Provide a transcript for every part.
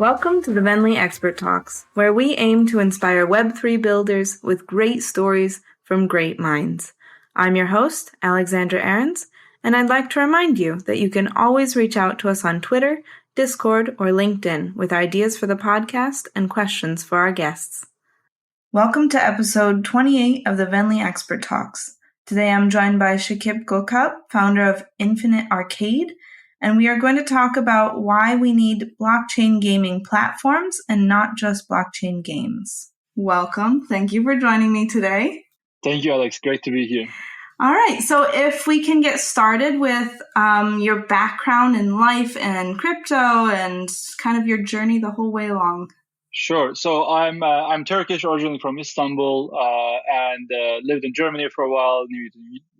Welcome to the Venly Expert Talks, where we aim to inspire Web3 builders with great stories from great minds. I'm your host, Alexandra Ahrens, and I'd like to remind you that you can always reach out to us on Twitter, Discord, or LinkedIn with ideas for the podcast and questions for our guests. Welcome to episode 28 of the Venly Expert Talks. Today I'm joined by Şekip Gökalp, founder of Infinite Arcade, and we are going to talk about why we need blockchain gaming platforms and not just blockchain games. Welcome. Thank you for joining me today. Thank you, Alex. Great to be here. All right. So if we can get started with your background in life and crypto and kind of your journey the whole way along. Sure. So I'm Turkish, originally from Istanbul, and lived in Germany for a while, New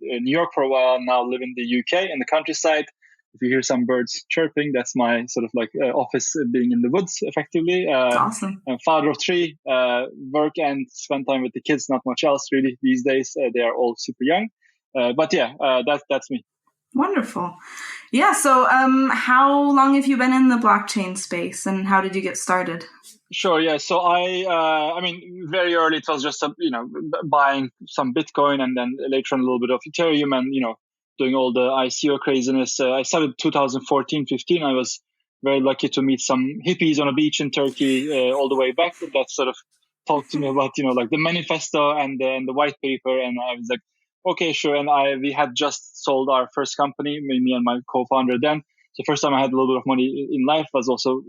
York for a while, now live in the UK in the countryside. If you hear some birds chirping, that's my sort of like office being in the woods, effectively. Awesome. I'm father of three, work and spend time with the kids, not much else really these days. They are all super young. That's me. Wonderful. Yeah. So how long have you been in the blockchain space and how did you get started? Sure. Yeah. So I mean, very early it was just buying some Bitcoin and then later on a little bit of Ethereum and doing all the ICO craziness. I started 2014-15. I was very lucky to meet some hippies on a beach in Turkey all the way back. That sort of talked to me about like the manifesto and the white paper, and I was like, okay, sure. And we had just sold our first company, me and my co-founder then. So first time I had a little bit of money in life was also,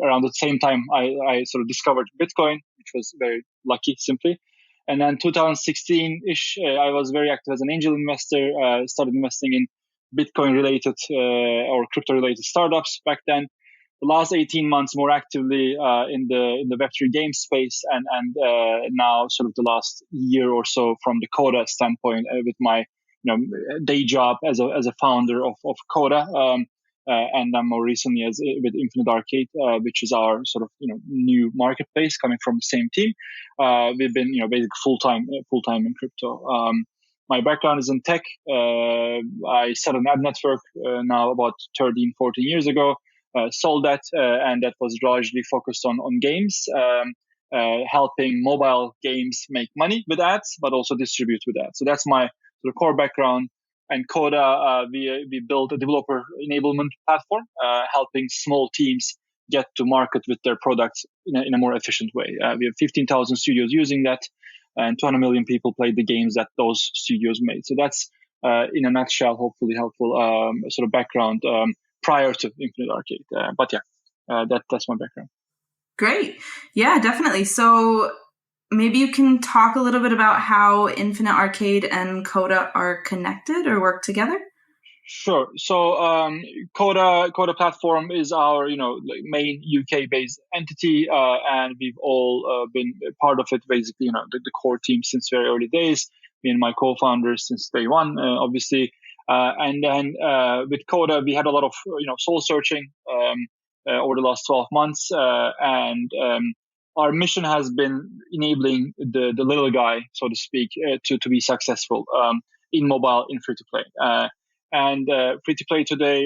around the same time I sort of discovered Bitcoin, which was very lucky simply. And then 2016-ish, I was very active as an angel investor, started investing in Bitcoin-related or crypto-related startups back then. The last 18 months more actively in the Web3 game space, and now sort of the last year or so from the Coda standpoint with my day job as a founder of Coda. And then more recently with Infinite Arcade, which is our sort of new marketplace coming from the same team. We've been basically full time in crypto. My background is in tech. I started an ad network now about 13, 14 years ago. Sold that, and that was largely focused on games, helping mobile games make money with ads, but also distribute with ads. So that's my sort of core background. And Coda, we built a developer enablement platform, helping small teams get to market with their products in a more efficient way. We have 15,000 studios using that, and 200 million people play the games that those studios made. So that's, in a nutshell, hopefully helpful sort of background prior to Infinite Arcade. That's my background. Great. Yeah, definitely. So maybe you can talk a little bit about how Infinite Arcade and Coda are connected or work together? Sure. So Coda platform is our main UK-based entity, and we've all been part of it. Basically, the core team since very early days. Me and my co-founders since day one, obviously. And then with Coda, we had a lot of soul searching over the last 12 months, and our mission has been enabling the little guy, so to speak, to be successful in mobile, in free to play. And free to play today,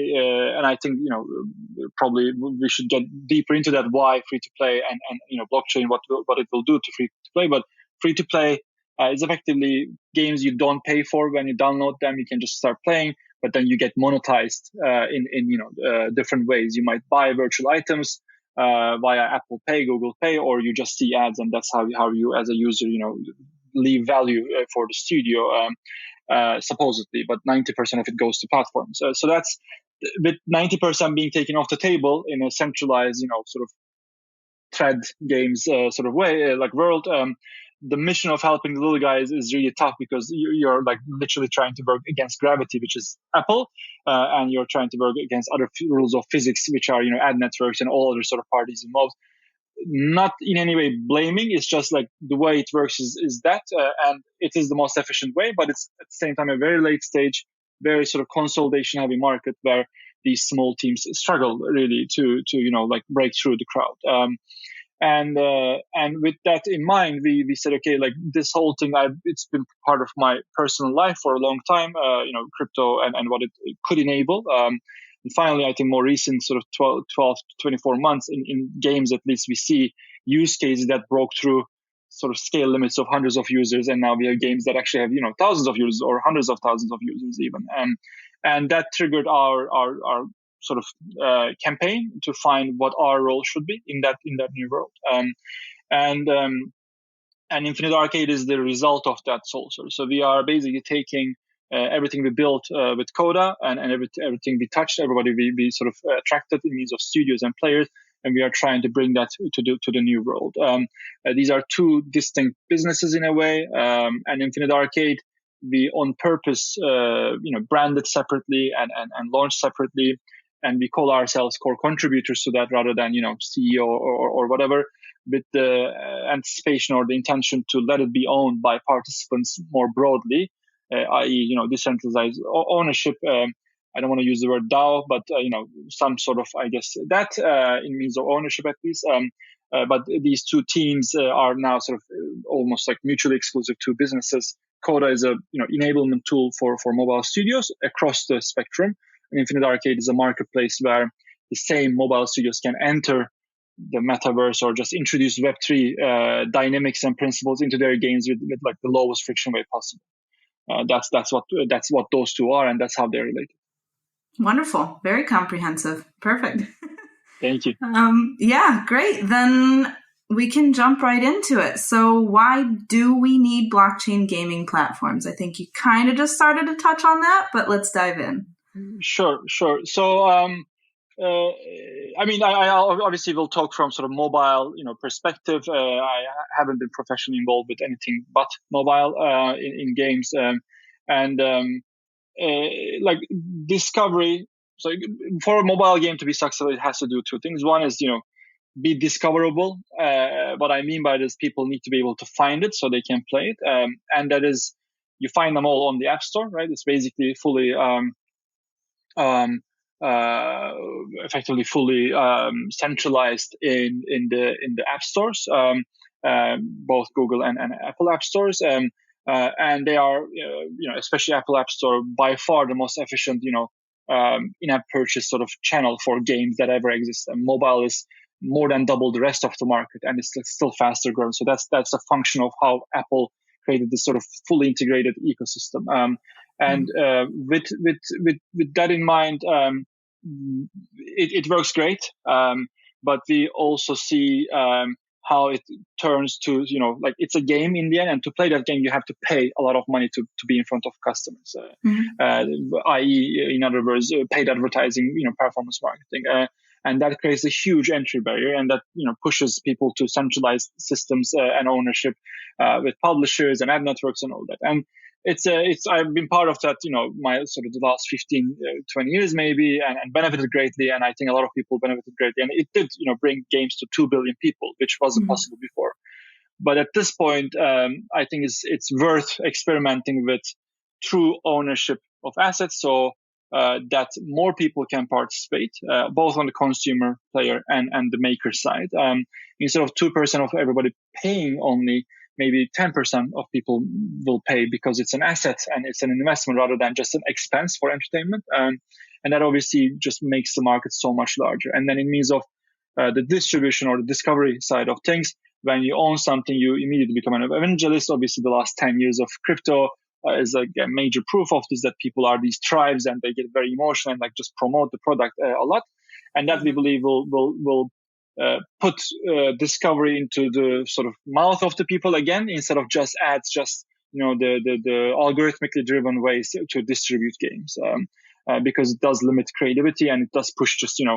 and I think probably we should get deeper into that, why free to play and blockchain, what it will do to free to play. But free to play is effectively games you don't pay for. When you download them, you can just start playing, but then you get monetized in different ways. You might buy virtual items via Apple Pay, Google Pay, or you just see ads, and that's how you as a user leave value for the studio. Supposedly, but 90% of it goes to platforms. So that's with 90% being taken off the table in a centralized, sort of thread games sort of way, like world. The mission of helping the little guys is really tough because you're like literally trying to work against gravity, which is Apple, and you're trying to work against other rules of physics, which are ad networks and all other sort of parties involved. Not in any way blaming, it's just like the way it works is that, and it is the most efficient way, but it's at the same time a very late stage, very sort of consolidation heavy market where these small teams struggle really to like break through the crowd. And with that in mind, we said, okay, like this whole thing, it's been part of my personal life for a long time, crypto and what it could enable. And finally, I think more recent sort of 12 to 24 months in games, at least we see use cases that broke through sort of scale limits of hundreds of users. And now we have games that actually have, thousands of users or hundreds of thousands of users even. And that triggered our sort of campaign to find what our role should be in that new world. And Infinite Arcade is the result of that soul search. So we are basically taking everything we built with Coda and everything we touched, everybody we sort of attracted in means of studios and players, and we are trying to bring that to the new world. These are two distinct businesses in a way, and Infinite Arcade we on purpose branded separately and launched separately, and we call ourselves core contributors to that rather than CEO or whatever, with the anticipation or the intention to let it be owned by participants more broadly, i.e., decentralized ownership. I don't want to use the word DAO, but some sort of, I guess, that in means of ownership at least. But these two teams are now sort of almost like mutually exclusive two businesses. Coda is a enablement tool for mobile studios across the spectrum, and Infinite Arcade is a marketplace where the same mobile studios can enter the metaverse or just introduce Web3 dynamics and principles into their games with like the lowest friction way possible. That's what those two are, and that's how they're related. Wonderful. Very comprehensive. Perfect. Thank you. Yeah, great. Then we can jump right into it. So why do we need blockchain gaming platforms? I think you kind of just started to touch on that, but let's dive in. Sure. So, I obviously will talk from sort of mobile, perspective. I haven't been professionally involved with anything but mobile in games, like discovery. So for a mobile game to be successful, it has to do two things. One is, be discoverable. What I mean by this, people need to be able to find it so they can play it. And that is, you find them all on the App Store, right? It's basically fully, effectively fully centralized in the app stores, both Google and Apple app stores. And they are, especially Apple App Store, by far the most efficient, in-app purchase sort of channel for games that ever exist. And mobile is more than double the rest of the market, and it's still faster growing. So that's a function of how Apple created this sort of fully integrated ecosystem. With that in mind, it works great. But we also see how it turns to, like it's a game in the end, and to play that game, you have to pay a lot of money to be in front of customers, i.e., in other words, paid advertising, performance marketing. And that creates a huge entry barrier, and that pushes people to centralized systems and ownership with publishers and ad networks and all that. And I've been part of that, my sort of the last 15, 20 years maybe, and benefited greatly. And I think a lot of people benefited greatly. And it did, bring games to 2 billion people, which wasn't possible before. But at this point, I think it's worth experimenting with true ownership of assets, so that more people can participate, both on the consumer, player, and the maker side. Instead of 2% of everybody paying only, maybe 10% of people will pay because it's an asset and it's an investment rather than just an expense for entertainment. And that obviously just makes the market so much larger. And then in means of the distribution or the discovery side of things, when you own something, you immediately become an evangelist. Obviously, the last 10 years of crypto is like a major proof of this, that people are these tribes and they get very emotional and like just promote the product a lot. And that we believe will put discovery into the sort of mouth of the people again, instead of just ads, just the algorithmically driven ways to distribute games, because it does limit creativity and it does push just in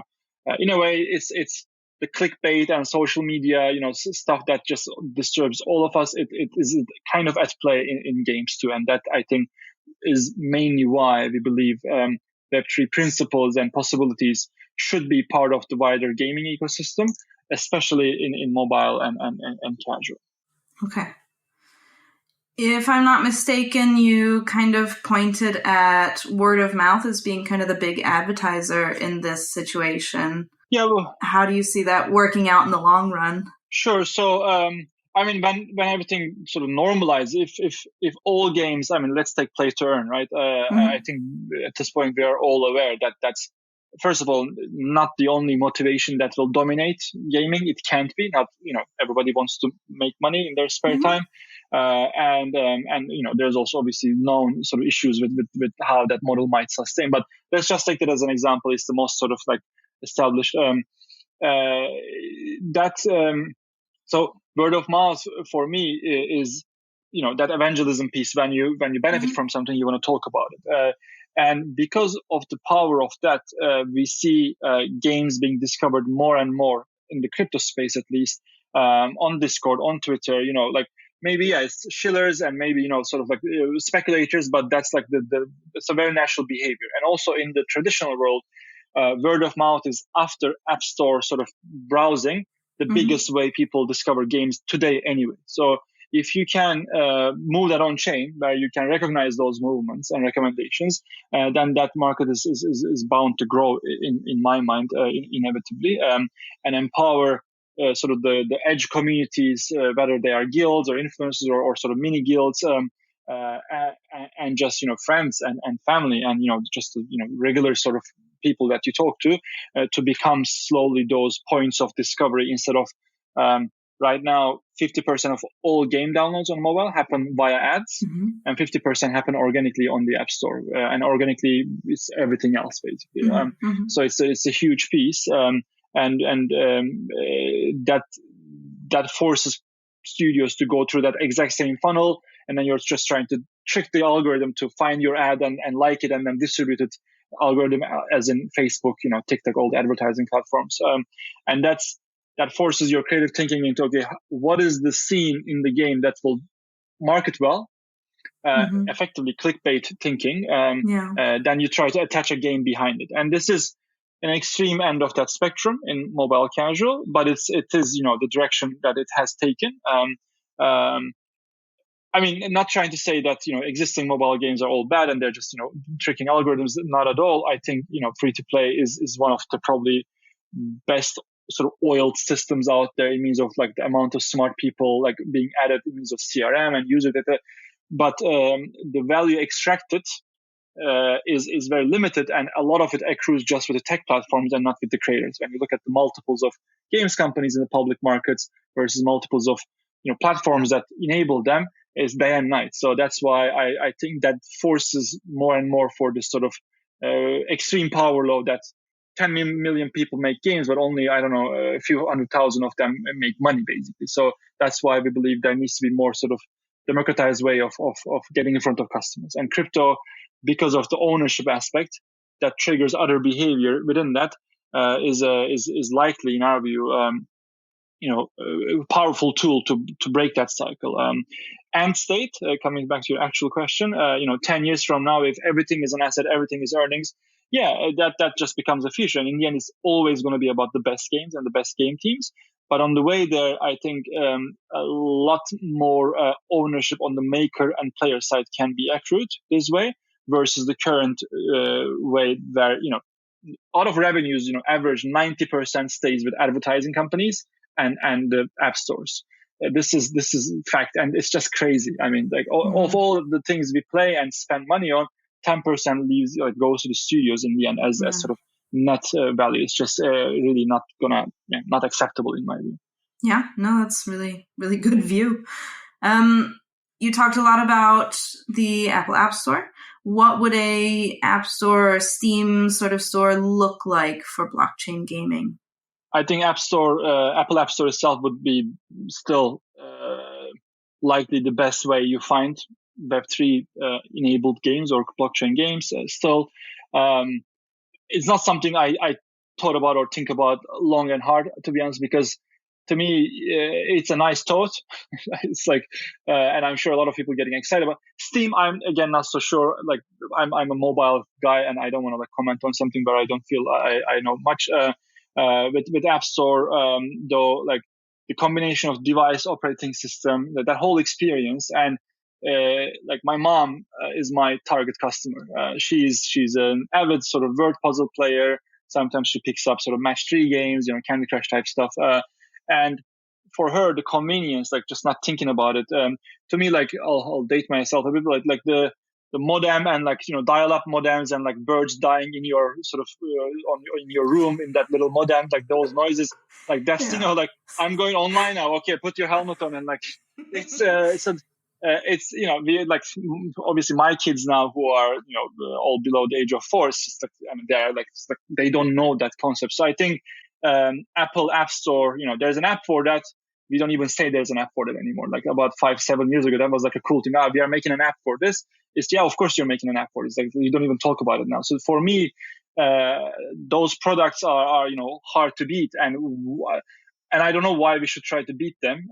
a way it's the clickbait and social media stuff that just disturbs all of us. It is kind of at play in games too, and that I think is mainly why we believe Web3 principles and possibilities should be part of the wider gaming ecosystem, especially in mobile and casual. Okay. If I'm not mistaken, you kind of pointed at word of mouth as being kind of the big advertiser in this situation. Yeah. Well, how do you see that working out in the long run? Sure. So, when everything sort of normalizes, if all games, let's take play to earn, right? I think at this point we are all aware that that's first of all, not the only motivation that will dominate gaming. It can't be. Not, everybody wants to make money in their spare time. And there's also obviously known sort of issues with how that model might sustain. But let's just take that as an example. It's the most sort of like established. So word of mouth for me is, that evangelism piece. When you benefit from something, you want to talk about it. And because of the power of that, we see games being discovered more and more in the crypto space, at least, on Discord, on Twitter. Maybe it's shillers and maybe sort of like speculators, but that's like it's a very natural behavior. And also in the traditional world, word of mouth is after App Store sort of browsing the biggest way people discover games today anyway. So if you can move that on chain where you can recognize those movements and recommendations, then that market is bound to grow in my mind, inevitably, and empower sort of the edge communities, whether they are guilds or influencers or sort of mini guilds, and just friends and family and just regular sort of people that you talk to become slowly those points of discovery instead of right now 50% of all game downloads on mobile happen via ads, and 50% happen organically on the App Store, and organically it's everything else basically. So it's a huge piece, and that forces studios to go through that exact same funnel, and then you're just trying to trick the algorithm to find your ad and like it and then distribute it, algorithm as in Facebook, TikTok, all the advertising platforms, and that forces your creative thinking into, okay, what is the scene in the game that will market well, effectively clickbait thinking, then you try to attach a game behind it. And this is an extreme end of that spectrum in mobile casual, but it is the direction that it has taken. I mean, not trying to say that existing mobile games are all bad and they're just tricking algorithms. Not at all. I think free to play is one of the probably best sort of oiled systems out there in means of like the amount of smart people like being added in means of CRM and user data, but the value extracted is very limited, and a lot of it accrues just with the tech platforms and not with the creators. When you look at the multiples of games companies in the public markets versus multiples of platforms that enable them, is day and night. So that's why I think that forces more and more for this sort of extreme power law that 10 million people make games, but only, I don't know, a few 100,000 of them make money, basically. So that's why we believe there needs to be more sort of democratized way of getting in front of customers. And crypto, because of the ownership aspect that triggers other behavior within that, is likely, in our view, a powerful tool to break that cycle. End state, coming back to your actual question, 10 years from now, if everything is an asset, everything is earnings, that just becomes a future. And in the end, it's always going to be about the best games and the best game teams. But on the way there, I think a lot more ownership on the maker and player side can be accrued this way versus the current way where, out of revenues, average 90% stays with advertising companies and the app stores. This is fact, and it's just crazy. I mean, like of all of the things we play and spend money on, 10% leaves, goes to the studios in the end as sort of net value. It's just really not not acceptable in my view. Yeah, no, that's really, really good view. You talked a lot about the Apple App Store. What would a App Store or Steam sort of store look like for blockchain gaming? I think Apple App Store itself would be still likely the best way you find Web3 enabled games or blockchain games. Still, it's not something I thought about or think about long and hard, to be honest, because to me, it's a nice thought. It's like, and I'm sure a lot of people getting excited about Steam. I'm again not so sure. Like, I'm a mobile guy, and I don't want to comment on something where I don't feel I know much. With App Store, though, like the combination of device, operating system, that whole experience, and like my mom is my target customer. She's an avid sort of word puzzle player. Sometimes she picks up sort of match 3 games, Candy Crush type stuff. And for her, the convenience, like just not thinking about it, to me, like I'll date myself a bit, like the modem and like, dial-up modems and like birds dying in your sort of in your room in that little modem, like those noises, like that's, like I'm going online now. Okay, put your helmet on, and like it's we like, obviously my kids now who are all below the age of 4, it's just like, I mean, they're like, it's like they don't know that concept. So I think Apple App Store, there's an app for that. We don't even say there's an app for that anymore. Like about 5-7 years ago, that was like a cool thing. We are making an app for this. It's, of course you're making an app for this. Like you don't even talk about it now. So for me, those products are hard to beat, and I don't know why we should try to beat them.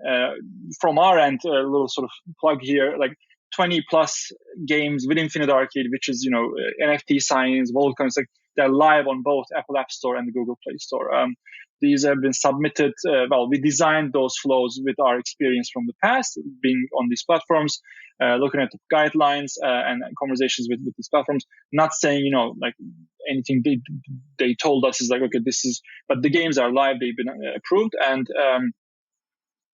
From our end, a little sort of plug here, like 20 plus games with Infinite Arcade, which is NFT signs, Volcans, like they're live on both Apple App Store and the Google Play Store. These have been submitted. We designed those flows with our experience from the past, being on these platforms, looking at the guidelines and conversations with these platforms. Not saying like anything they told us is like, okay, this is. But the games are live; they've been approved, and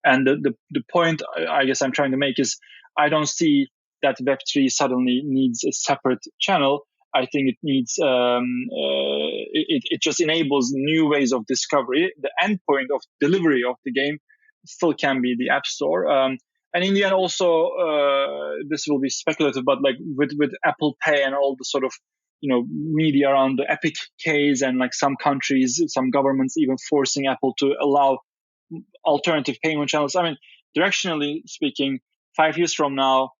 the point I guess I'm trying to make is I don't see that Web3 suddenly needs a separate channel. I think it needs, it just enables new ways of discovery. The endpoint of delivery of the game still can be the App Store. And in the end also, this will be speculative, but like with Apple Pay and all the sort of, media around the Epic case, and like some countries, some governments even forcing Apple to allow alternative payment channels. I mean, directionally speaking, 5 years from now,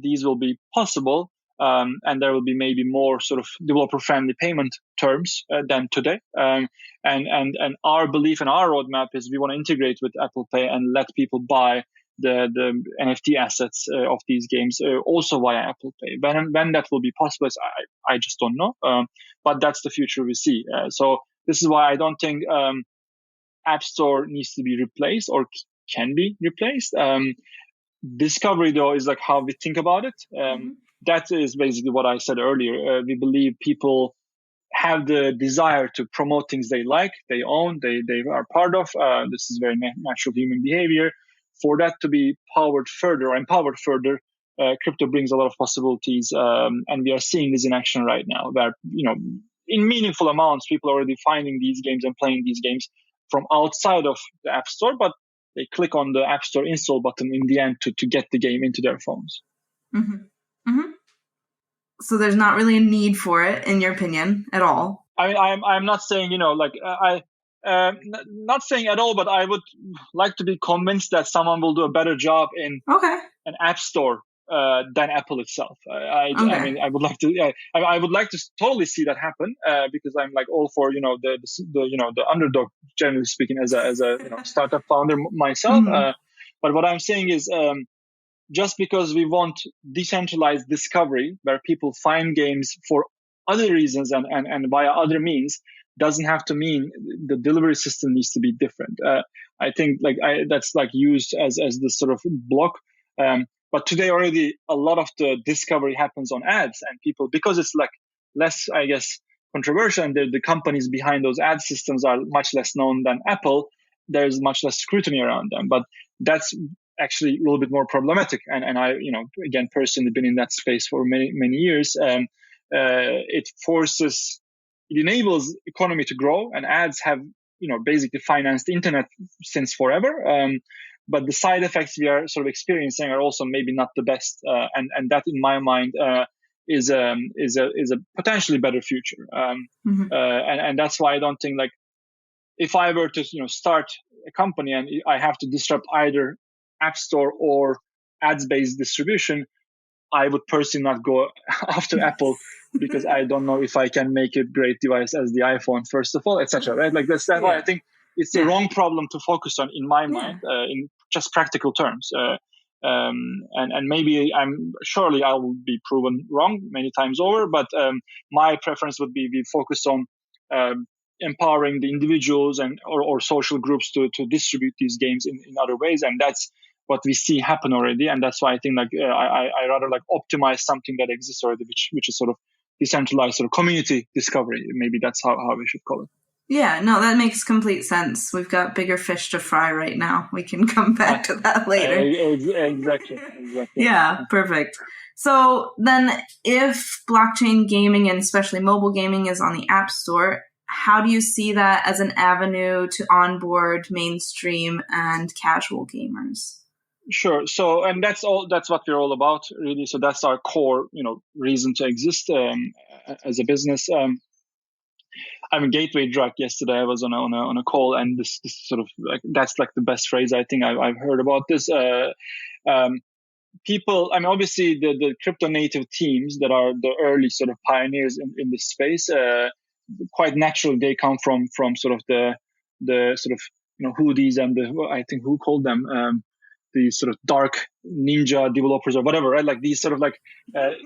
these will be possible. And there will be maybe more sort of developer-friendly payment terms than today. And our belief and our roadmap is we want to integrate with Apple Pay and let people buy the NFT assets of these games also via Apple Pay. When that will be possible, I just don't know. But that's the future we see. So this is why I don't think App Store needs to be replaced or can be replaced. Discovery, though, is like how we think about it. That is basically what I said earlier. We believe people have the desire to promote things they like, they own, they are part of. This is very natural human behavior. For that to be empowered further, crypto brings a lot of possibilities. And we are seeing this in action right now, where, in meaningful amounts, people are already finding these games and playing these games from outside of the App Store, but they click on the App Store install button in the end to get the game into their phones. So there's not really a need for it, in your opinion, at all? I mean, I'm not saying, not saying at all, but I would like to be convinced that someone will do a better job in an App Store than Apple itself. I mean, I would like to. I would like to totally see that happen because I'm like all for the underdog, generally speaking, as a startup founder myself. But what I'm saying is, just because we want decentralized discovery where people find games for other reasons and via other means, doesn't have to mean the delivery system needs to be different. I think that's like used as the sort of block. But today already a lot of the discovery happens on ads, and people, because it's like less, I guess, controversial, and the companies behind those ad systems are much less known than Apple, there's much less scrutiny around them. But that's actually a little bit more problematic. And I, again, personally been in that space for many, many years. It enables economy to grow, and ads have, basically financed the internet since forever. But the side effects we are sort of experiencing are also maybe not the best. And that, in my mind, is a potentially better future. And that's why I don't think, like, if I were to, start a company and I have to disrupt either App Store or ads-based distribution, I would personally not go after Apple because I don't know if I can make a great device as the iPhone, first of all, etc. Right? Like that's why I think it's the wrong problem to focus on, in my mind, in just practical terms. And maybe surely I will be proven wrong many times over, but my preference would be we focus on empowering the individuals and or social groups to distribute these games in other ways, and that's what we see happen already. And that's why I think I rather optimize something that exists already, which is sort of decentralized sort of community discovery. Maybe that's how we should call it. Yeah, no, that makes complete sense. We've got bigger fish to fry right now. We can come back to that later. Exactly. Yeah, perfect. So then if blockchain gaming and especially mobile gaming is on the App Store, how do you see that as an avenue to onboard mainstream and casual gamers? Sure. So, and that's what we're all about, really. So that's our core, reason to exist as a business. I'm a gateway drug. Yesterday, I was on a call, and this sort of that's the best phrase I think I've heard about this. People, I mean, obviously the crypto native teams that are the early sort of pioneers in this space, quite naturally they come from sort of the sort of hoodies and I think who called them these sort of dark ninja developers or whatever, right? Like these sort of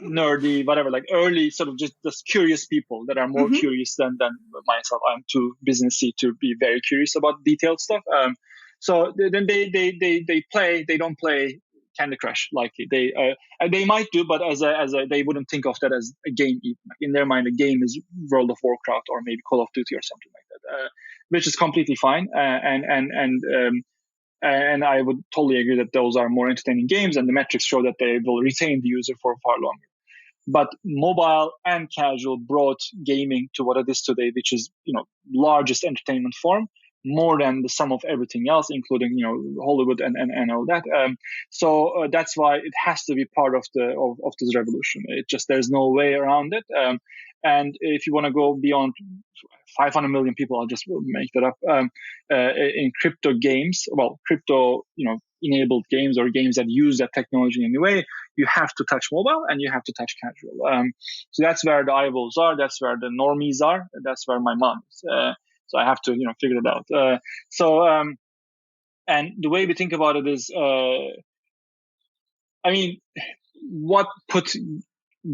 nerdy, whatever, like early sort of just curious people that are more curious than myself. I'm too businessy to be very curious about detailed stuff. So then they play. They don't play Candy Crush likely. They might do, but as a they wouldn't think of that as a game. Even. In their mind, a game is World of Warcraft or maybe Call of Duty or something like that, which is completely fine. And I would totally agree that those are more entertaining games, and the metrics show that they will retain the user for far longer. But mobile and casual brought gaming to what it is today, which is largest entertainment form, more than the sum of everything else, including Hollywood and all that. So that's why it has to be part of this revolution. It just there's no way around it. And if you want to go beyond 500 million people, I'll just make that up, in crypto games, crypto enabled games or games that use that technology in any way, you have to touch mobile and you have to touch casual. So that's where the eyeballs are. That's where the normies are. That's where my mom is. So I have to figure it out. And the way we think about it is, I mean, what put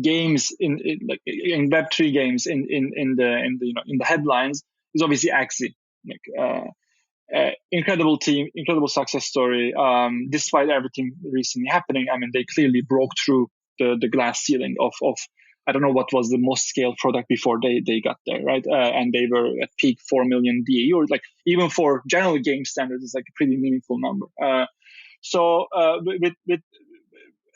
games in Web3 games in the headlines is obviously Axie. Incredible team, incredible success story. Despite everything recently happening, I mean, they clearly broke through the glass ceiling of I don't know what was the most scaled product before they got there, right? And they were at peak 4 million DAU, or even for general game standards, it's a pretty meaningful number. So with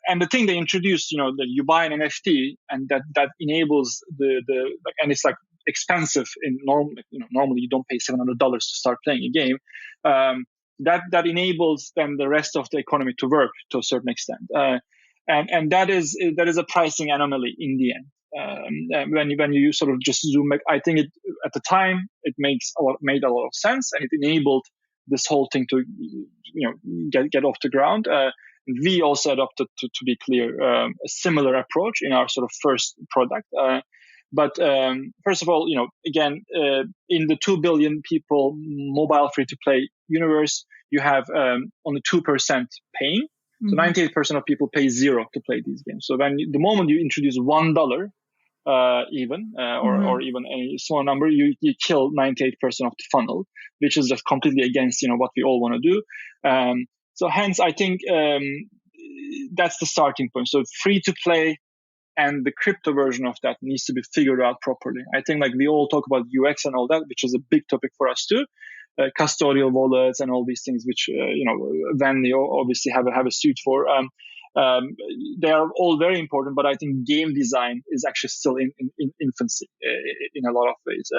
and the thing they introduced, that you buy an NFT and that enables and it's expensive in normally you don't pay $700 to start playing a game. That enables then the rest of the economy to work to a certain extent. And that is a pricing anomaly in the end. When you sort of just zoom back, I think at the time it made a lot of sense, and it enabled this whole thing to get off the ground. We also adopted, to be clear, a similar approach in our sort of first product. But first of all, again, in the 2 billion people mobile free-to-play universe, you have only 2% paying. So 98% of people pay zero to play these games. So the moment you introduce $1, or even a small number, you kill 98% of the funnel, which is just completely against what we all want to do. So hence, I think that's the starting point. So free to play and the crypto version of that needs to be figured out properly. I think we all talk about UX and all that, which is a big topic for us too. Custodial wallets and all these things, which Venly obviously have a suit for. They are all very important, but I think game design is actually still in infancy in a lot of ways.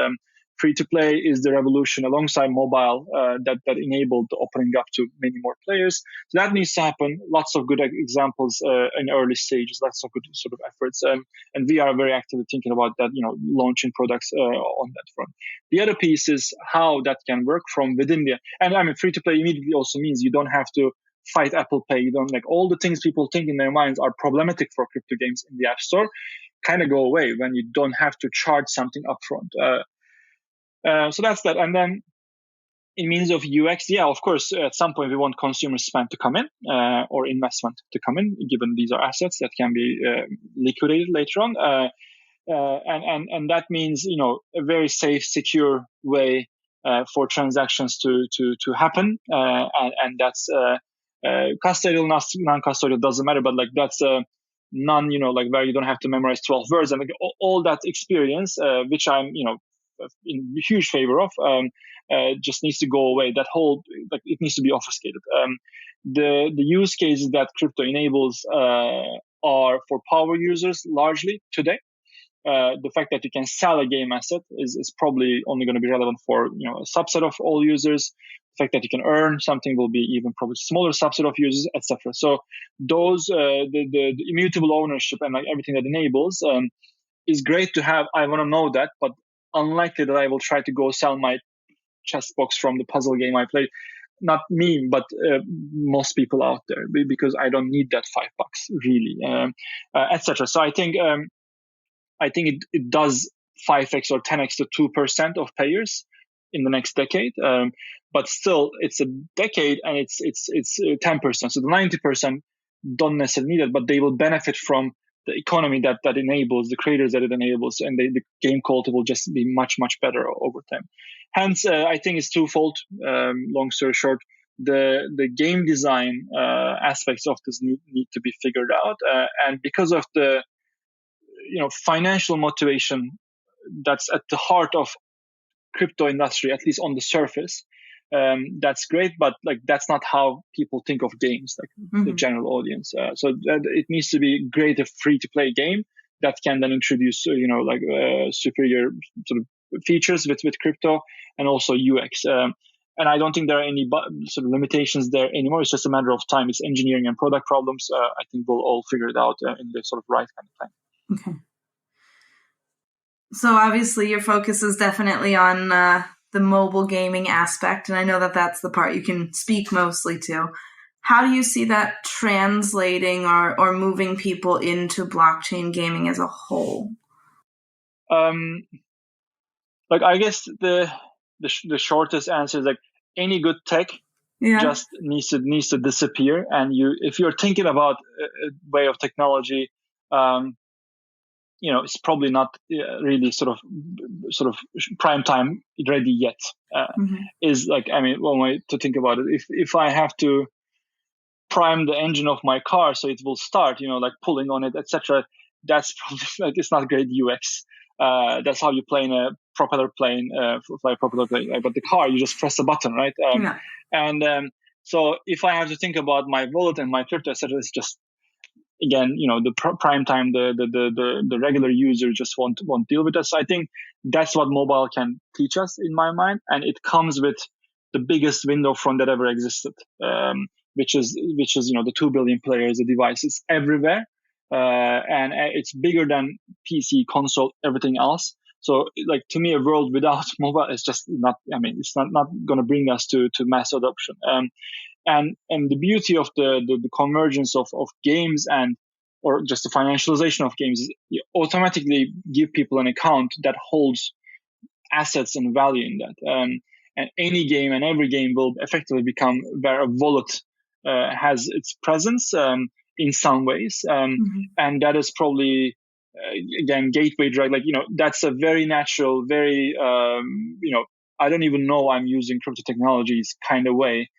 Free to play is the revolution alongside mobile that enabled the opening up to many more players. So that needs to happen. Lots of good examples in early stages, lots of good sort of efforts. And we are very actively thinking about that, launching products on that front. The other piece is how that can work from within and I mean, free to play immediately also means you don't have to fight Apple Pay. You don't all the things people think in their minds are problematic for crypto games in the App Store kind of go away when you don't have to charge something upfront. So that's that. And then in means of UX, of course, at some point we want consumer spend to come in or investment to come in, given these are assets that can be liquidated later on. And that means, a very safe, secure way for transactions to happen. And that's custodial, non-custodial, doesn't matter, but that's none, where you don't have to memorize 12 words and all that experience, which I'm, in huge favor of, just needs to go away. That whole, like, it needs to be obfuscated. The use cases that crypto enables are for power users largely today. The fact that you can sell a game asset is probably only going to be relevant for a subset of all users. The fact that you can earn something will be even probably smaller subset of users, etc. So those the immutable ownership and like everything that enables is great to have. I want to know that, but unlikely that I will try to go sell my chess box from the puzzle game I played. Not me, but most people out there, because I don't need that $5 really, etc. So I think it does 5x or 10x to 2% of payers in the next decade. But still, it's a decade and it's 10%. So the 90% don't necessarily need it, but they will benefit from the economy that enables, the creators that it enables, and the game quality will just be much, much better over time. Hence, I think it's twofold. Long story short, the game design aspects of this need to be figured out, and because of the financial motivation that's at the heart of crypto industry, at least on the surface, that's great, but like that's not how people think of games, like the general audience. So it needs to be great, a free to play game that can then introduce superior sort of features with crypto and also UX. And I don't think there are any sort of limitations there anymore. It's just a matter of time. It's engineering and product problems. I think we'll all figure it out in the sort of right kind of time. Okay. So obviously your focus is definitely on the mobile gaming aspect, and I know that that's the part you can speak mostly to. How do you see that translating or moving people into blockchain gaming as a whole? Like I guess the shortest answer is like any good tech just needs to disappear, and if you're thinking about a way of technology, it's probably not really sort of prime time ready yet. Is like, I mean, one way to think about it, if I have to prime the engine of my car so it will start, like pulling on it, etc., that's probably like, it's not great UX. That's how you play in a propeller plane, fly a propeller plane. But the car, you just press a button, right? And so if I have to think about my wallet and my crypto, etc., it's just, again, the prime time, the regular user just won't deal with us. So I think that's what mobile can teach us, in my mind, and it comes with the biggest window front that ever existed, which is the 2 billion players, the devices everywhere, and it's bigger than PC, console, everything else. So, like, to me, a world without mobile is just not. I mean, it's not going to bring us to mass adoption. And the beauty of the convergence of games or just the financialization of games is you automatically give people an account that holds assets and value in that. And any game and every game will effectively become where a wallet has its presence in some ways. And that is probably, again, gateway drug. Like, that's a very natural, very, I don't even know I'm using crypto technologies kind of way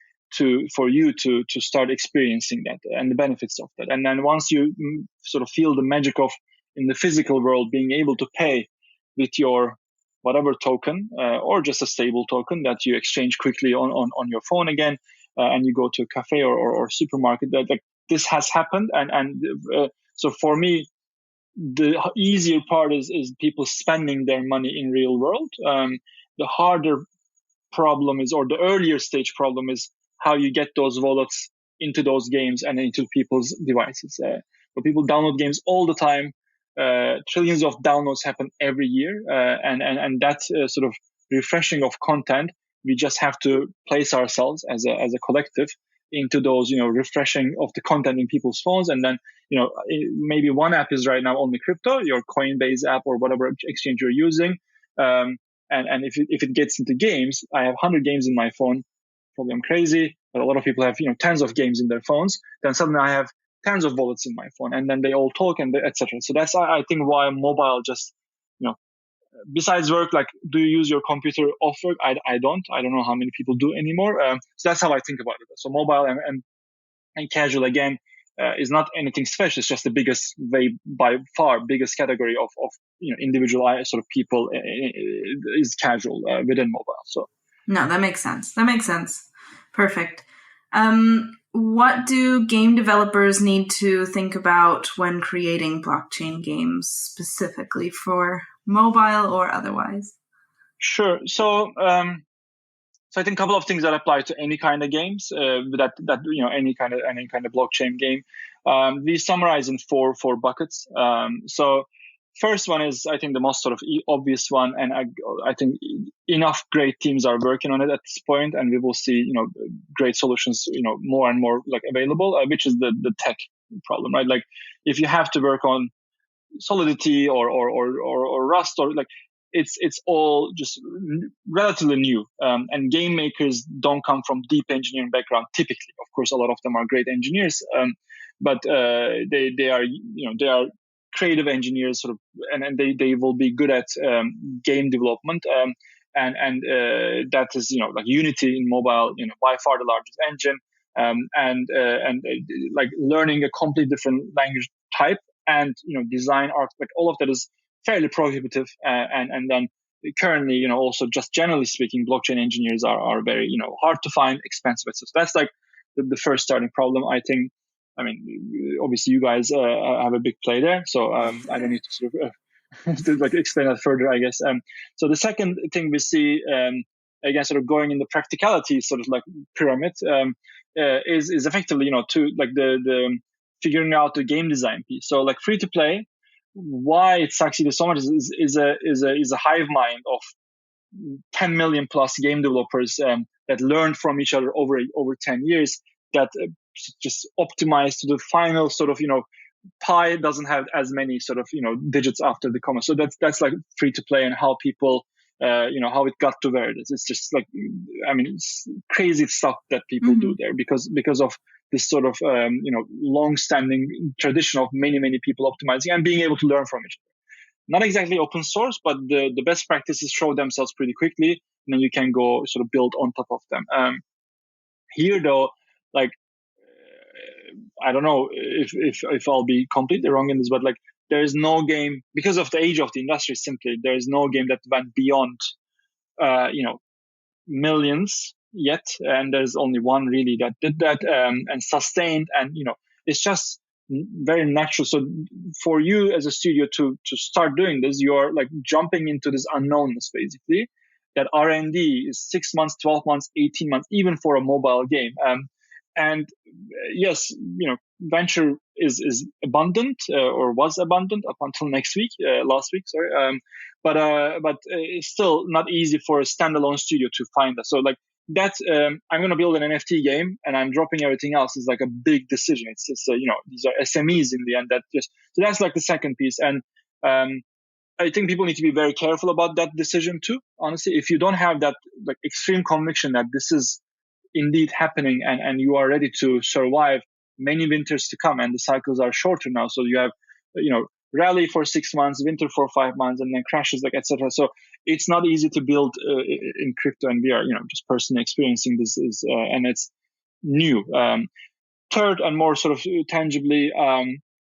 for you to start experiencing that and the benefits of that. And then once you sort of feel the magic of, in the physical world, being able to pay with your whatever token or just a stable token that you exchange quickly on your phone again, and you go to a cafe or supermarket, that like this has happened. And so for me, the easier part is people spending their money in real world. The harder problem is, or the earlier stage problem is, how you get those wallets into those games and into people's devices. But people download games all the time. Trillions of downloads happen every year, and that sort of refreshing of content, we just have to place ourselves as a collective into those, refreshing of the content in people's phones. And then, maybe one app is right now only crypto, your Coinbase app or whatever exchange you're using. And if it gets into games, I have 100 games in my phone. Probably I'm crazy, but a lot of people have, tens of games in their phones. Then suddenly I have tens of wallets in my phone, and then they all talk and etc. So that's, I think, why mobile just, besides work, like, do you use your computer off work? I don't know how many people do anymore. So that's how I think about it. So mobile and casual, again, is not anything special. It's just the biggest, by far biggest category of individual sort of people is casual within mobile. So no, that makes sense. Perfect. What do game developers need to think about when creating blockchain games, specifically for mobile or otherwise? Sure. So I think a couple of things that apply to any kind of games, that any kind of blockchain game. These summarize in four buckets. So first one is, I think, the most sort of obvious one, and I think enough great teams are working on it at this point, and we will see great solutions more and more like available, which is the tech problem, right? Like if you have to work on Solidity or Rust, or like it's all just relatively new, and game makers don't come from deep engineering background typically. Of course, a lot of them are great engineers, but they are creative engineers sort of, and they will be good at game development, and that is like Unity in mobile, by far the largest engine, and like learning a completely different language type and design art, like all of that is fairly prohibitive, and then currently also just generally speaking, blockchain engineers are very hard to find, expensive. So that's like the first starting problem, I think. I mean, obviously you guys have a big play there, so I don't need to sort of to like explain that further, I guess. So the second thing we see, again, sort of going in the practicality sort of like pyramid, is effectively to like the figuring out the game design piece. So like free to play, why it succeeded so much is a hive mind of 10 million plus game developers that learned from each other over 10 years, that just optimized to the final sort of pi doesn't have as many sort of digits after the comma. So that's like free to play, and how people how it got to where it is. It's just like, I mean, it's crazy stuff that people do there because of this sort of long-standing tradition of many people optimizing and being able to learn from each other. Not exactly open source, but the best practices show themselves pretty quickly, and then you can go sort of build on top of them. Here though, like I don't know if I'll be completely wrong in this, but like there is no game, because of the age of the industry, simply there is no game that went beyond millions yet, and there's only one really that did that and sustained, and it's just very natural. So for you as a studio to start doing this, you're like jumping into this unknownness, basically, that R&D is 6 months, 12 months, 18 months, even for a mobile game. And yes, venture is abundant, or was abundant up until last week, sorry. But it's still not easy for a standalone studio to find that. So like that, I'm going to build an NFT game and I'm dropping everything else is like a big decision. It's these are SMEs in the end so that's like the second piece. And I think people need to be very careful about that decision too. Honestly, if you don't have that like extreme conviction that this is indeed happening, and you are ready to survive many winters to come, and the cycles are shorter now, so you have rally for 6 months, winter for 5 months, and then crashes, like etc. So it's not easy to build in crypto, and we are just personally experiencing this and it's new. Third, and more sort of tangibly,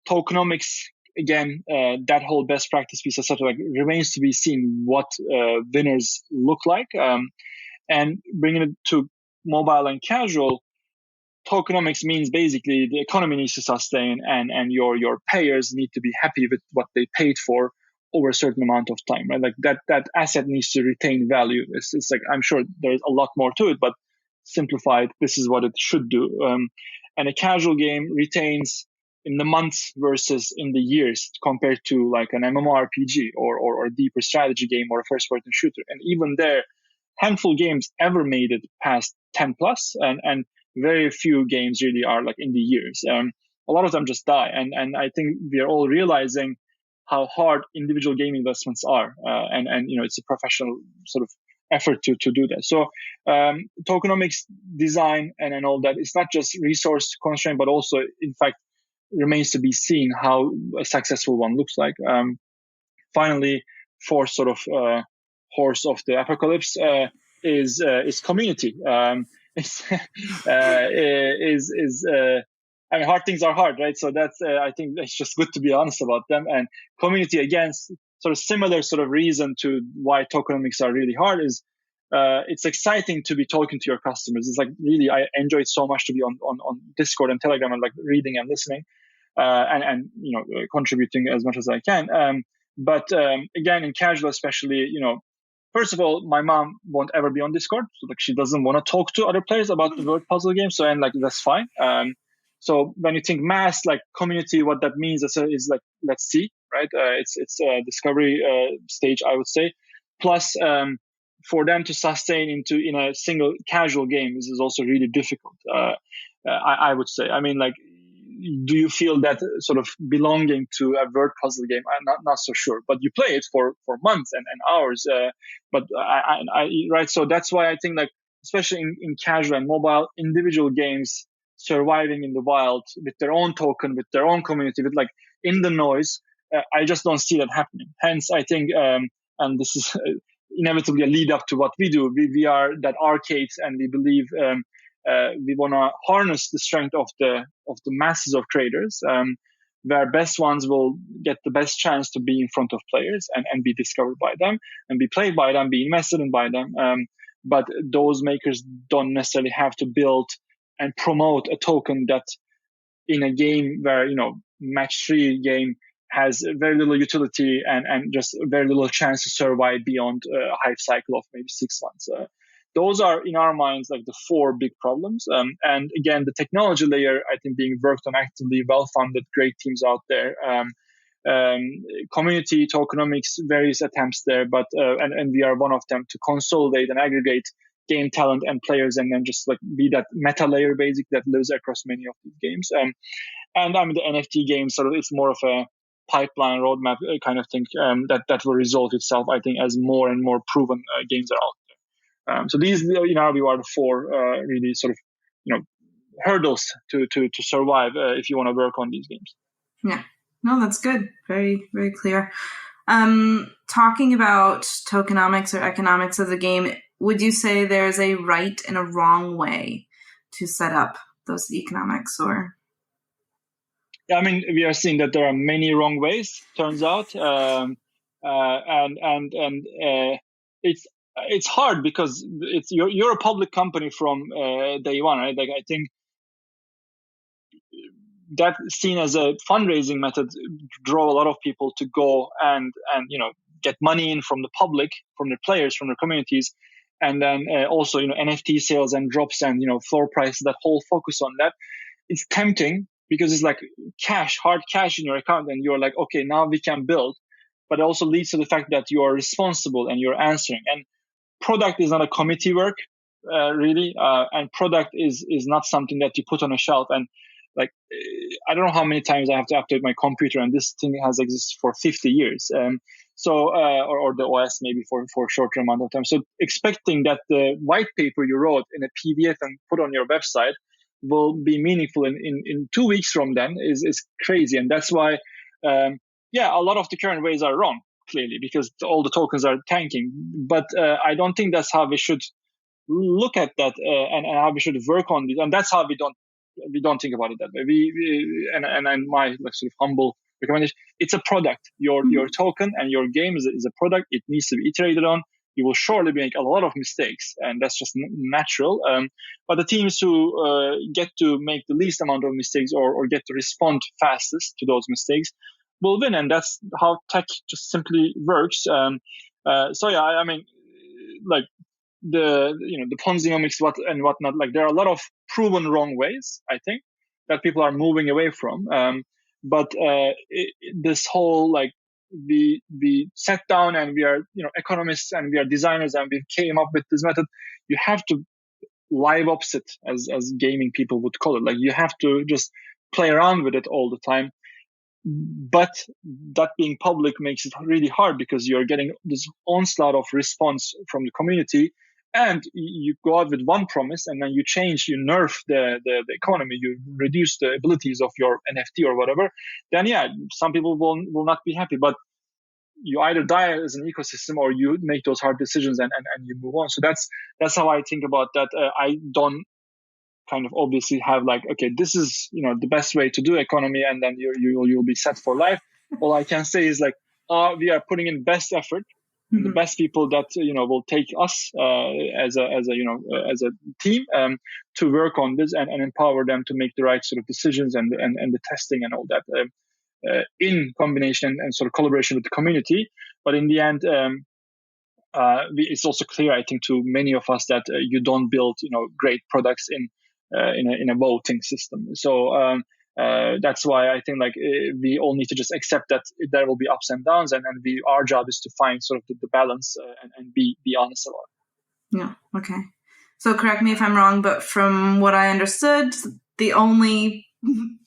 tokenomics, again, that whole best practice piece, etc., like remains to be seen what winners look like, and bringing it to mobile and casual. Tokenomics means basically the economy needs to sustain, and your payers need to be happy with what they paid for over a certain amount of time, right? Like that asset needs to retain value. It's like, I'm sure there's a lot more to it, but simplified, this is what it should do. And a casual game retains in the months versus in the years, compared to like an MMORPG or a deeper strategy game or a first-person shooter. And even there, handful games ever made it past 10 plus, and very few games really are like in the years. A lot of them just die, and I think we are all realizing how hard individual game investments are, and it's a professional sort of effort to do that. So tokenomics design and all that, it's not just resource constraint, but also in fact remains to be seen how a successful one looks like. Finally, fourth sort of horse of the apocalypse is community. I mean, hard things are hard, right? So that's, I think it's just good to be honest about them. And community, again, sort of similar sort of reason to why tokenomics are really hard is it's exciting to be talking to your customers. It's like really, I enjoy it so much to be on Discord and Telegram and like reading and listening and contributing as much as I can. But again, in casual especially, first of all, my mom won't ever be on Discord. So like she doesn't want to talk to other players about the word puzzle game. So, and like, that's fine. So when you think mass, like community, what that means is like, let's see, right? It's a discovery stage, I would say. Plus, for them to sustain in a single casual game is also really difficult. I would say. I mean, like, do you feel that sort of belonging to a word puzzle game? I'm not so sure, but you play it for months and hours. But I right. So that's why I think, like, especially in casual and mobile individual games, surviving in the wild with their own token, with their own community, with like in the noise, I just don't see that happening. Hence, I think, and this is inevitably a lead up to what we do. We are that arcades, and we believe we want to harness the strength of the masses of traders, where best ones will get the best chance to be in front of players and be discovered by them and be played by them, be invested in by them. But those makers don't necessarily have to build and promote a token that in a game where, match 3 game has very little utility and just very little chance to survive beyond a hype cycle of maybe 6 months. Those are, in our minds, like the 4 big problems. And again, the technology layer, I think, being worked on actively, well-funded, great teams out there. Community, tokenomics, various attempts there, but and we are one of them to consolidate and aggregate game talent and players, and then just like be that meta layer basic that lives across many of these games. And I mean, the NFT games sort of, it's more of a pipeline roadmap kind of thing that will resolve itself, I think, as more and more proven games are out there. So these, in our view, are the 4 really sort of, hurdles to survive if you want to work on these games. Yeah, no, that's good. Very, very clear. Talking about tokenomics or economics of the game, would you say there's a right and a wrong way to set up those economics, or? Yeah, I mean, we are seeing that there are many wrong ways, turns out, and it's hard because you're a public company from day one, right? Like, I think that seen as a fundraising method draw a lot of people to go and get money in from the public, from the players, from their communities, and then also NFT sales and drops and floor prices. That whole focus on that, it's tempting because it's like cash, hard cash in your account, and you're like, okay, now we can build. But it also leads to the fact that you are responsible and you're answering. And product is not a committee work, really, and product is not something that you put on a shelf. And like, I don't know how many times I have to update my computer, and this thing has existed for 50 years. Or the OS maybe for a shorter amount of time. So expecting that the white paper you wrote in a PDF and put on your website will be meaningful in 2 weeks from then is crazy. And that's why, a lot of the current ways are wrong, clearly, because all the tokens are tanking. But I don't think that's how we should look at that and how we should work on this. And that's how we don't think about it that way. And my like sort of humble recommendation, it's a product. Your token and your game is a product. It needs to be iterated on. You will surely make a lot of mistakes, and that's just natural. But the teams who get to make the least amount of mistakes or get to respond fastest to those mistakes will win, and that's how tech just simply works. I mean, like the Ponzi-omics and whatnot. Like, there are a lot of proven wrong ways, I think, that people are moving away from. But this whole, like, we sat down and we are economists and we are designers and we came up with this method. You have to live ops it, as gaming people would call it. Like, you have to just play around with it all the time. But that being public makes it really hard because you're getting this onslaught of response from the community, and you go out with one promise and then you nerf the economy, you reduce the abilities of your NFT or whatever. Then some people will not be happy, but you either die as an ecosystem or you make those hard decisions and you move on. So that's how I think about that. I don't kind of obviously have like, okay, this is, the best way to do economy, and then you'll be set for life. All I can say is like, we are putting in best effort, and the best people that will take us as a team to work on this and empower them to make the right sort of decisions and the testing and all that in combination and sort of collaboration with the community. But in the end, it's also clear, I think, to many of us that you don't build great products in a voting system. So that's why I think like we all need to just accept that there will be ups and downs, and our job is to find sort of the balance and be honest about it. Yeah. Okay. So correct me if I'm wrong, but from what I understood, the only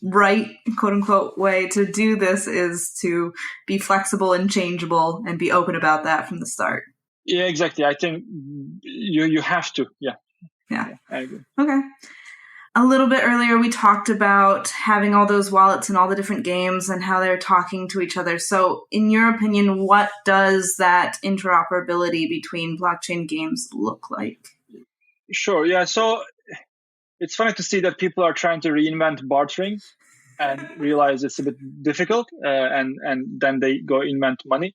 right, quote unquote, way to do this is to be flexible and changeable and be open about that from the start. Yeah, exactly. I think you have to. Yeah, I agree. Okay. A little bit earlier, we talked about having all those wallets and all the different games and how they're talking to each other. So in your opinion, what does that interoperability between blockchain games look like? Sure. Yeah. So it's funny to see that people are trying to reinvent bartering and realize it's a bit difficult, and then they go invent money.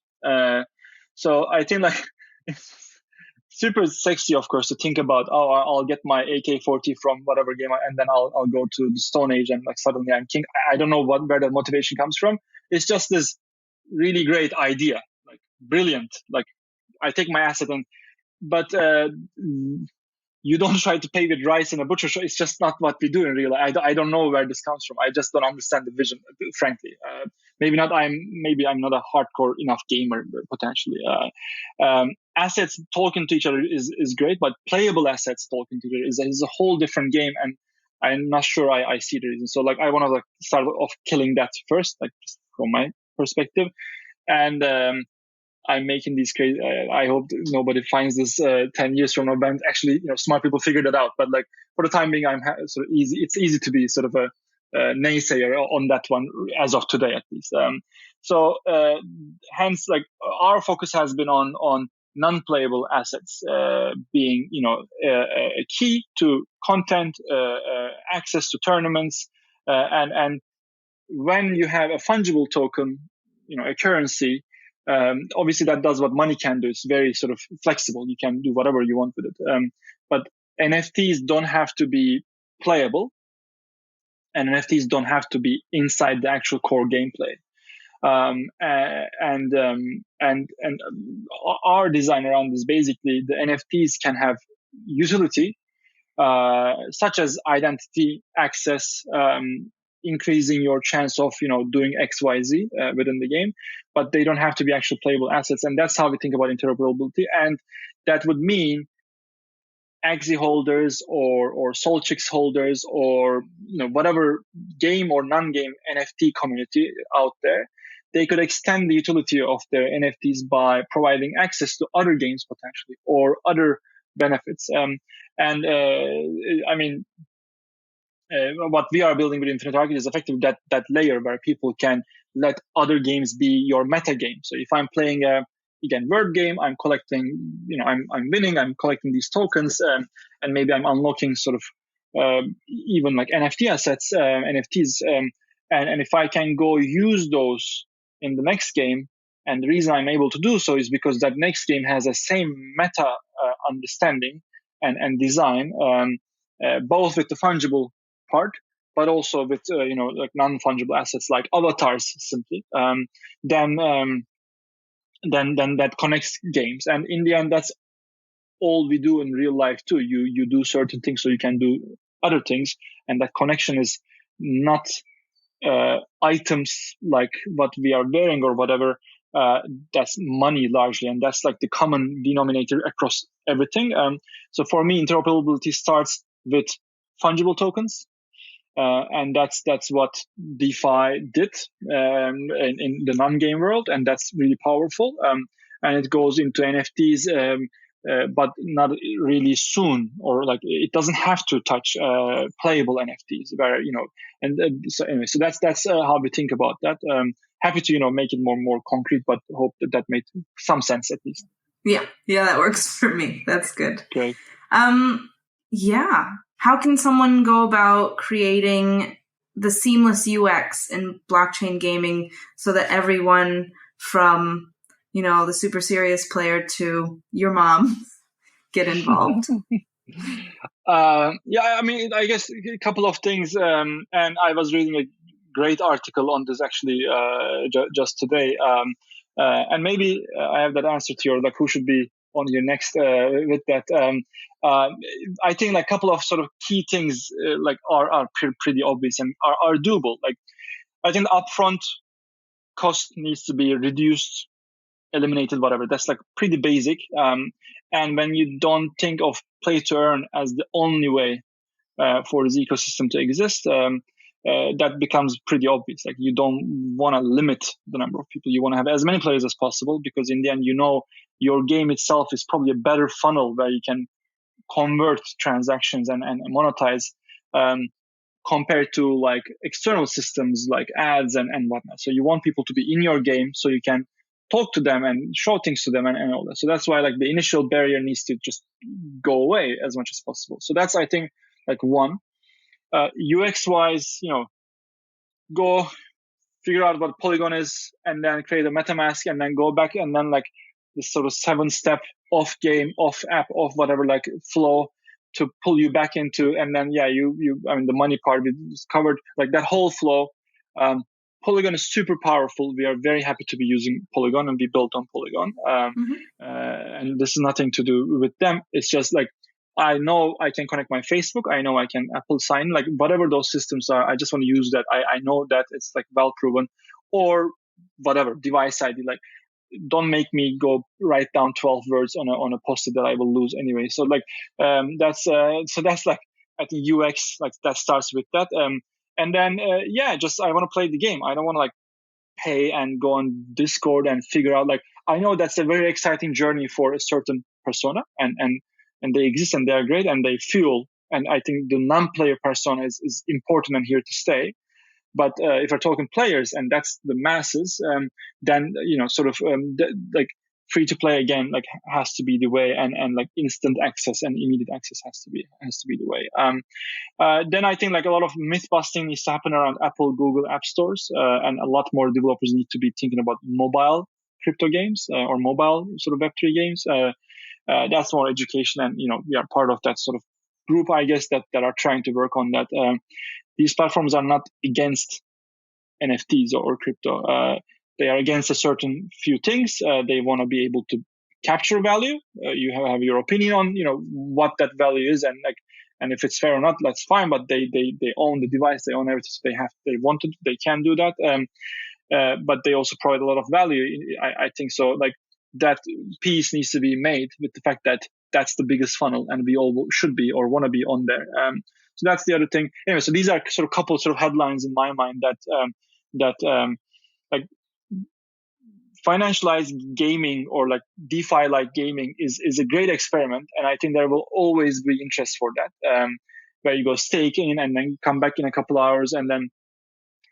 So I think like it's super sexy, of course, to think about, I'll get my AK-40 from whatever game, and then I'll go to the Stone Age and like suddenly I'm king. I don't know where the motivation comes from. It's just this really great idea, like brilliant. Like I take my asset but you don't try to pay with rice in a butcher shop. It's just not what we do in real life. I don't know where this comes from. I just don't understand the vision, frankly. Maybe I'm not a hardcore enough gamer, potentially. Assets talking to each other is great, but playable assets talking to each other is a whole different game, and I'm not sure I see the reason. So like I want to like start off killing that first, like just from my perspective, and I'm making these crazy. I hope nobody finds this 10 years from now. But actually, smart people figured it out. But like for the time being, I'm sort of easy. It's easy to be sort of a naysayer on that one as of today, at least. So hence, like our focus has been on non-playable assets being, a key to content, access to tournaments, and when you have a fungible token, a currency. Obviously, that does what money can do. It's very sort of flexible. You can do whatever you want with it. But NFTs don't have to be playable, and NFTs don't have to be inside the actual core gameplay. And our design around this, basically, the NFTs can have utility, such as identity access, increasing your chance of doing XYZ within the game, but they don't have to be actual playable assets. And that's how we think about interoperability. And that would mean Axie holders or Solchix holders or whatever game or non-game NFT community out there, they could extend the utility of their NFTs by providing access to other games potentially or other benefits. What we are building with Infinite Arcade is effectively that layer where people can let other games be your meta game. So if I'm playing a word game, I'm collecting, I'm winning, I'm collecting these tokens, and maybe I'm unlocking sort of even like NFT assets, NFTs, and if I can go use those in the next game, and the reason I'm able to do so is because that next game has the same meta understanding and design, both with the fungible part, but also with like non-fungible assets like avatars simply. Then that connects games, and in the end, that's all we do in real life too. You do certain things so you can do other things, and that connection is not items like what we are wearing or whatever. That's money largely, and that's like the common denominator across everything. So for me, interoperability starts with fungible tokens. And that's what DeFi did in the non-game world, and that's really powerful. And it goes into NFTs, but not really soon, or like it doesn't have to touch playable NFTs. Where so anyway, so that's how we think about that. Happy to make it more concrete, but hope that made some sense at least. Yeah, that works for me. That's good. Great. Yeah. how can someone go about creating the seamless UX in blockchain gaming so that everyone from, the super serious player to your mom get involved? I guess a couple of things. And I was reading a great article on this actually just today. And maybe I have that answer to your, who should be on your next with that. I think a couple of sort of key things are pretty obvious and are doable. I think the upfront cost needs to be reduced, eliminated, whatever. That's pretty basic. And when you don't think of play to earn as the only way for this ecosystem to exist, that becomes pretty obvious. You don't want to limit the number of people. You want to have as many players as possible, because in the end, your game itself is probably a better funnel where you can convert transactions and monetize, compared to external systems like ads and whatnot. So you want people to be in your game so you can talk to them and show things to them and all that. So that's why the initial barrier needs to just go away as much as possible. So that's, I think, one. UX wise, go figure out what Polygon is and then create a MetaMask and then go back and then this sort of 7-step off game, off app, off whatever, flow to pull you back into. And then, the money part is covered, that whole flow. Polygon is super powerful. We are very happy to be using Polygon and be built on Polygon. And this is nothing to do with them. It's just I know I can connect my Facebook. I know I can Apple sign, whatever those systems are. I just want to use that. I know that it's well proven, or whatever device ID. Don't make me go write down 12 words on a post-it that I will lose anyway. So that's I think UX that starts with that. And then just I want to play the game. I don't want to pay and go on Discord and figure out I know that's a very exciting journey for a certain persona, and they exist and they are great and they fuel. And I think the non-player persona is important and here to stay. But if we're talking players, and that's the masses, then free to play again has to be the way, and instant access and immediate access has to be the way. Then I think a lot of myth busting needs to happen around Apple, Google app stores, and a lot more developers need to be thinking about mobile crypto games or mobile sort of Web3 games. That's more education, and we are part of that sort of group, I guess, that are trying to work on that. These platforms are not against NFTs or crypto. They are against a certain few things. They want to be able to capture value. You have your opinion on what that value is, and if it's fair or not, that's fine. But they own the device, they own everything. So they can do that. But they also provide a lot of value. I think so. That piece needs to be made with the fact that that's the biggest funnel, and we all should be or want to be on there. So that's the other thing. Anyway, so these are sort of couple sort of headlines in my mind that financialized gaming or DeFi-like gaming is a great experiment, and I think there will always be interest for that. Where you go stake in and then come back in a couple hours, and then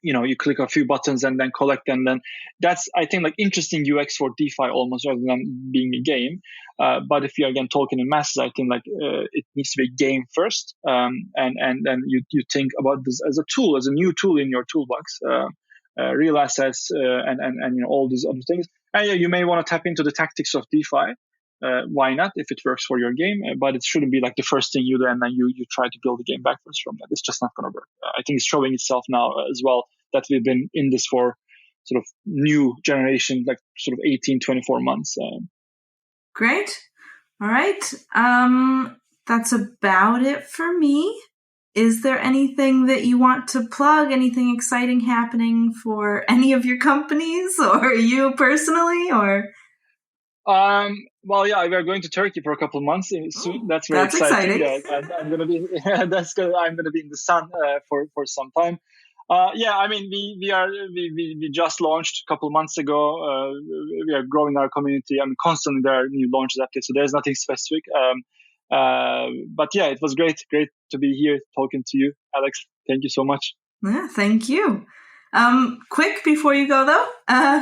you click a few buttons and then collect, and then that's, I think, interesting UX for DeFi almost, rather than being a game. But if you're again talking in masses, I think it needs to be a game first, and then you think about this as a tool, as a new tool in your toolbox, real assets, and all these other things. And you may want to tap into the tactics of DeFi. Why not, if it works for your game? But it shouldn't be the first thing you do and then you try to build the game backwards from that. It's just not going to work. I think it's showing itself now as well that we've been in this for sort of new generation, sort of 18, 24 months. Great. All right. That's about it for me. Is there anything that you want to plug? Anything exciting happening for any of your companies or you personally, or? Well, yeah, we're going to Turkey for a couple of months soon. That's very exciting. Yeah, I'm going to be. I'm going to be in the sun for some time. I mean, we just launched a couple of months ago. We are growing our community. I mean, constantly there are new launches updates, so there's nothing specific. But yeah, it was great to be here talking to you, Alex. Thank you so much. Yeah, thank you. Quick before you go though,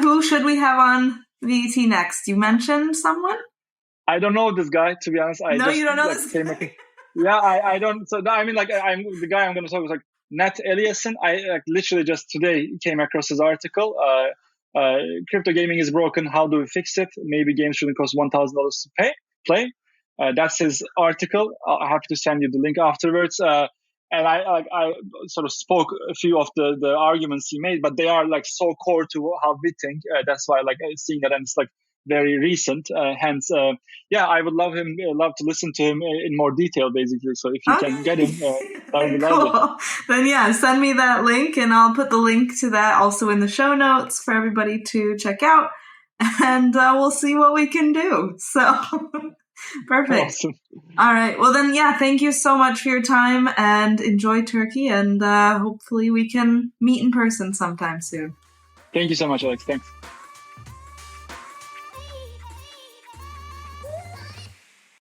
who should we have on VET next? You mentioned someone? I don't know this guy, to be honest. You don't know this guy? Yeah, I don't. So I mean, like, I'm the guy I'm going to talk about, like Nat Eliasson. I like literally just today came across his article. Crypto gaming is broken. How do we fix it? Maybe games shouldn't cost $1,000 to play. That's his article. I'll have to send you the link afterwards. And I sort of spoke a few of the arguments he made, but they are like so core to how we think. That's why like seeing that, and it's like very recent. Hence, yeah, I would love to listen to him in more detail, basically. So if you can get him, that would be lovely. Cool. Then yeah, send me that link, and I'll put the link to that also in the show notes for everybody to check out, and we'll see what we can do. So perfect. Awesome. All right. Well then, yeah, thank you so much for your time, and enjoy Turkey, and hopefully we can meet in person sometime soon. Thank you so much, Alex. Thanks.